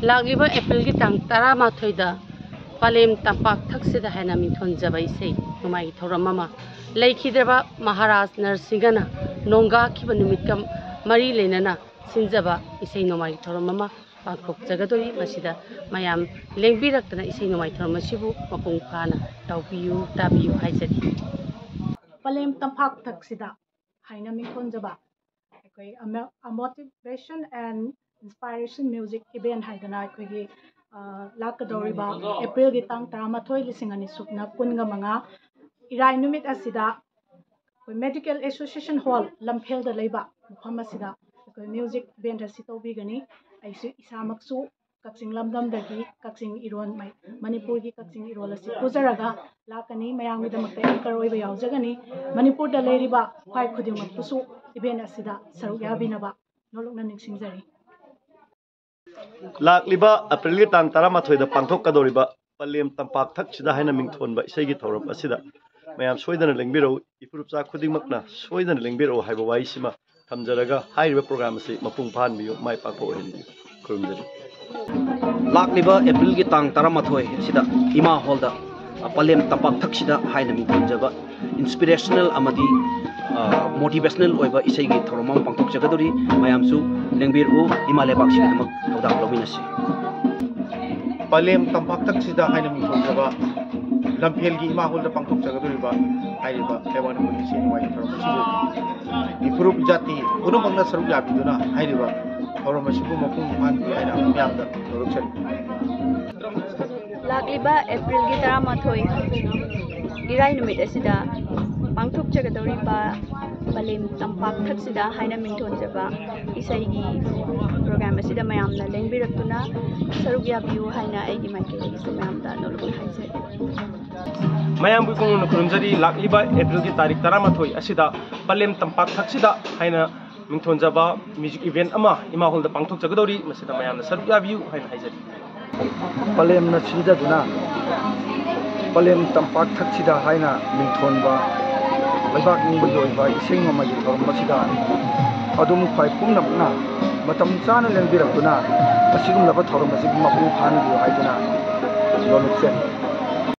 ꯂꯥꯛꯂꯤꯕ ꯑꯦꯄ꯭ꯔꯤꯜꯒꯤ ꯇꯥꯡ 12ꯗ ꯄꯂꯦꯝ ꯇꯝꯄꯥꯛ ꯊꯛꯁꯤꯗ ꯍꯥꯏꯅ ꯃꯤꯡꯊꯣꯟꯖꯕ ꯏꯁꯩ ꯅꯣꯡꯃꯥꯏꯒꯤ ꯊꯧꯔꯝ ꯑꯃ ꯂꯩꯈꯤꯗ꯭ꯔꯕ ꯃꯍꯥꯔꯥꯖ ꯅꯔꯁꯤꯡꯍꯅ ꯅꯣꯡꯒꯥꯈꯤꯕ ꯅꯨꯃꯤꯠꯀ ꯃꯔꯤ ꯂꯩꯅꯅ ꯁꯤꯟꯖꯕ ꯏꯁꯩ ꯅꯣꯡꯃꯥꯏꯒꯤ ꯊꯧꯔꯝ ꯑꯃ ꯄꯥꯡꯊꯣꯛꯆꯒꯗꯣꯔꯤ꯫ ꯃꯁꯤꯗ ꯃꯌꯥꯝ ꯂꯦꯡꯕꯤꯔꯛꯇꯨꯅ ꯏꯁꯩ ꯅꯣꯡꯃꯥꯏ ꯊꯧꯔꯝ ꯑꯁꯤꯕꯨ ꯃꯄꯨꯡ ꯐꯥꯅ ꯇꯥꯕꯤꯌꯨ ꯍꯥꯏꯖꯔꯤ꯫ ꯄꯂꯦꯝ ꯇꯝꯄꯥꯛ ꯊꯛꯁꯤꯗ ꯍꯥꯏꯅ ꯃꯤꯡꯊꯣꯟꯖꯕ ꯑꯩꯈꯣꯏ motivation and inspiration music even ꯍꯥꯏꯗꯅ ꯑꯩꯈꯣꯏꯒꯤ ꯂꯥꯛꯀꯗꯧꯔꯤꯕ ꯑꯦꯄ꯭ꯔꯤꯜꯒꯤ ꯇꯥꯡ 11/2025 ꯏꯔꯥꯏ ꯅꯨꯃꯤꯠ ꯑꯁꯤꯗ ꯑꯩꯈꯣꯏ ꯃꯦꯗꯤꯀꯦꯜ ꯑꯦꯁꯣꯁꯤꯌꯦꯁꯟ ꯍꯣꯜ ꯂꯝꯐꯦꯜꯗ ꯂꯩꯕ ꯃꯐꯝ ꯑꯁꯤꯗ ꯑꯩꯈꯣꯏ ꯃ꯭ꯌꯨꯖꯤꯛ ꯏꯚꯦꯟ ꯑꯁꯤ ꯇꯧꯕꯤꯒꯅꯤ꯫ ꯑꯩꯁꯨ ꯏꯁꯥꯃꯛꯁꯨ ꯀꯛꯆꯤꯡ ꯂꯝꯗꯝꯗꯒꯤ ꯀꯛꯆꯤꯡ ꯏꯔꯣꯟ ꯃꯅꯤꯄꯨꯔꯒꯤ ꯀꯛꯆꯤꯡ ꯏꯔꯣꯜ ꯑꯁꯤ ꯄꯨꯖꯔꯒ ꯂꯥꯛꯀꯅꯤ꯫ ꯃꯌꯥꯝꯒꯤꯗꯃꯛꯇ ꯑꯦꯡꯀꯔ ꯑꯣꯏꯕ ꯌꯥꯎꯖꯒꯅꯤ꯫ ꯃꯅꯤꯄꯨꯔꯗ ꯂꯩꯔꯤꯕ ꯈ꯭ꯋꯥꯏ ꯈꯨꯗꯤꯡꯃꯛꯄꯨꯁꯨ ꯏꯚꯦꯟ ꯑꯁꯤꯗ ꯁꯔꯨꯛ ꯌꯥꯕꯤꯅꯕ ꯅꯣꯂꯨꯛꯅ ꯅꯤꯡꯁꯤꯡꯖꯔꯤ꯫ ꯂꯥꯛꯂꯤꯕ ꯑꯦꯄ꯭ꯔꯤꯜꯒꯤ ꯇꯥꯡ 11ꯗ ꯄꯥꯡꯊꯣꯛꯀꯗꯧꯔꯤꯕ ꯄꯂꯦꯝ ꯇꯝꯄꯥꯛ ꯊꯛꯁꯤꯗ ꯍꯥꯏꯅ ꯃꯤꯡꯊꯣꯟꯕ ꯏꯁꯩꯒꯤ ꯊꯧꯔꯝ ꯑꯁꯤꯗ ꯃꯌꯥꯝ ꯁꯣꯏꯗꯅ ꯂꯦꯡꯕꯤꯔꯛꯎ, ꯏꯐꯨꯔꯨꯞꯆꯥ ꯈꯨꯗꯤꯡꯃꯛꯅ ꯁꯣꯏꯗꯅ ꯂꯦꯡꯕꯤꯔꯛꯎ ꯍꯥꯏꯕ ꯋꯥꯍꯩꯁꯤꯃ ꯊꯝꯖꯔꯒ ꯍꯥꯏꯔꯤꯕ ꯄ꯭ꯔꯣꯒ꯭ꯔꯥꯝ ꯑꯁꯤ ꯃꯄꯨꯡ ꯐꯥꯍꯟꯕꯤꯌꯨ, ꯃꯥꯏ ꯄꯥꯛꯄ ꯑꯣꯏꯍꯟꯕꯤꯌꯨ, ꯈꯨꯔꯨꯝꯖꯔꯤ꯫ ꯂꯥꯛꯂꯤꯕ ꯑꯦꯄ꯭ꯔꯤꯜꯒꯤ ꯇꯥꯡ 11 ꯑꯁꯤꯗ ꯏꯃꯥ ꯍꯣꯜꯗ ꯄꯂꯦꯝ ꯇꯝꯄꯥꯛ ꯊꯛꯁꯤꯗ ꯍꯥꯏꯅ ꯃꯤꯡꯊꯣꯟꯖꯕ ꯏꯟꯁꯄꯤꯔꯦꯁꯅꯦꯜ ꯑꯃꯗꯤ ꯃꯣꯇꯤꯚꯦꯁꯅꯦꯜ ꯑꯣꯏꯕ ꯏꯁꯩꯒꯤ ꯊꯧꯔꯝ ꯑꯃ ꯄꯥꯡꯊꯣꯛꯆꯒꯗꯧꯔꯤ꯫ ꯃꯌꯥꯝꯁꯨ ꯂꯦꯡꯕꯤꯔꯛꯎ, ꯏꯃꯥ ꯂꯩꯕꯥꯛꯁꯤꯒꯤꯗꯃꯛ ꯊꯧꯗꯥꯡ ꯂꯧꯃꯤꯟꯅꯁꯤ꯫ ꯄꯂꯦꯝ ꯇꯝꯄꯥꯛ ꯊꯛꯁꯤꯗ ꯍꯥꯏꯅ ꯃꯤꯡꯊꯣꯟꯖꯕ ꯂꯝꯐꯦꯜꯒꯤ ꯏꯃꯥ ꯍꯣꯜꯗ ꯄꯥꯡꯊꯣꯛꯆꯒꯗꯧꯔꯤꯕ ꯍꯥꯏꯔꯤꯕ ꯂꯩꯕꯥꯛ ꯃꯅꯤꯄꯨꯔꯒꯤ ꯏꯁꯩ ꯅꯣꯡꯃꯥꯏꯒꯤ ꯊꯧꯔꯝ ꯑꯁꯤꯕꯨ ꯏꯐꯨꯔꯨꯞ ꯖꯥꯇꯤ ꯄꯨꯝꯅꯃꯛꯅ ꯁꯔꯨꯛ ꯌꯥꯕꯤꯗꯨꯅ ꯍꯥꯏꯔꯤꯕ ꯊꯧꯔꯝ ꯑꯁꯤꯕꯨ ꯃꯄꯨꯡ ꯐꯥꯍꯟꯕꯤꯌꯨ ꯍꯥꯏꯅ ꯃꯌꯥꯝꯗ ꯅꯣꯛꯆꯔꯤ꯫ ꯂꯥꯛꯂꯤꯕ ꯑꯦꯄ꯭ꯔꯤꯜꯒꯤ 11 ꯏꯔꯥꯏ ꯅꯨꯃꯤꯠ ꯑꯁꯤꯗ ꯄꯥꯡꯊꯣꯛꯆꯒꯗꯧꯔꯤꯕ ꯄꯂꯦꯝ ꯇꯝꯄꯥꯛ ꯊꯛꯁꯤꯗ ꯍꯥꯏꯅ ꯃꯤꯡꯊꯣꯟꯖꯕ ꯏꯁꯩꯒꯤ ꯄ꯭ꯔꯣꯒ꯭ꯔꯥꯝ ꯑꯁꯤꯗ ꯃꯌꯥꯝꯅ ꯂꯦꯡꯕꯤꯔꯛꯇꯨꯅ ꯁꯔꯨꯛ ꯌꯥꯕꯤꯌꯨ ꯍꯥꯏꯅ ꯑꯩꯒꯤ ꯃꯥꯏꯀꯩꯗꯒꯤꯁꯨ ꯃꯌꯥꯝꯗ ꯅꯣꯂꯨꯛꯅ ꯍꯥꯏꯖꯔꯤ꯫ ꯃꯌꯥꯝꯕꯨ ꯏꯀꯨꯡꯅ ꯈꯨꯔꯨꯝꯖꯔꯤ꯫ ꯂꯥꯛꯂꯤꯕ ꯑꯦꯄ꯭ꯔꯤꯜꯒꯤ ꯇꯥꯔꯤꯛ 11 ꯑꯁꯤꯗ ꯄꯂꯦꯝ ꯇꯝꯄꯥꯛ ꯊꯛꯁꯤꯗ ꯍꯥꯏꯅ ꯃꯤꯡꯊꯣꯟꯖꯕ ꯃ꯭ꯌꯨꯖꯤꯛ ꯏꯚꯦꯟ ꯑꯃ ꯏꯃꯥ ꯍꯣꯜꯗ ꯄꯥꯡꯊꯣꯛꯆꯒꯗꯧꯔꯤ꯫ ꯃꯁꯤꯗ ꯃꯌꯥꯝꯅ ꯁꯔꯨꯛ ꯌꯥꯕꯤꯌꯨ ꯍꯥꯏꯅ ꯍꯥꯏꯖꯔꯤ꯫ ꯄꯂꯦꯝꯅ ꯁꯤꯟꯖꯗꯨꯅ ꯄꯂꯦꯝ ꯇꯝꯄꯥꯛ ꯊꯛꯁꯤꯗ ꯍꯥꯏꯅ ꯃꯤꯡꯊꯣꯟꯕ ꯂꯩꯕꯥꯛ ꯅꯤꯡꯕꯒꯤ ꯑꯣꯏꯕ ꯏꯁꯩ ꯅꯣꯡꯃꯥꯏꯒꯤ ꯊꯧꯔꯝ ꯑꯁꯤꯗ ꯑꯗꯣꯝ ꯈ꯭ꯋꯥꯏ ꯄꯨꯝꯅꯃꯛꯅ ꯃꯇꯝ ꯆꯥꯅ ꯂꯦꯡꯕꯤꯔꯛꯇꯨꯅ ꯑꯁꯤꯒꯨꯝꯂꯕ ꯊꯧꯔꯝ ꯑꯁꯤꯕꯨ ꯃꯄꯨꯡ ꯐꯥꯍꯟꯕꯤꯌꯨ ꯍꯥꯏꯗꯨꯅ ꯅꯣꯛꯆꯔꯤ꯫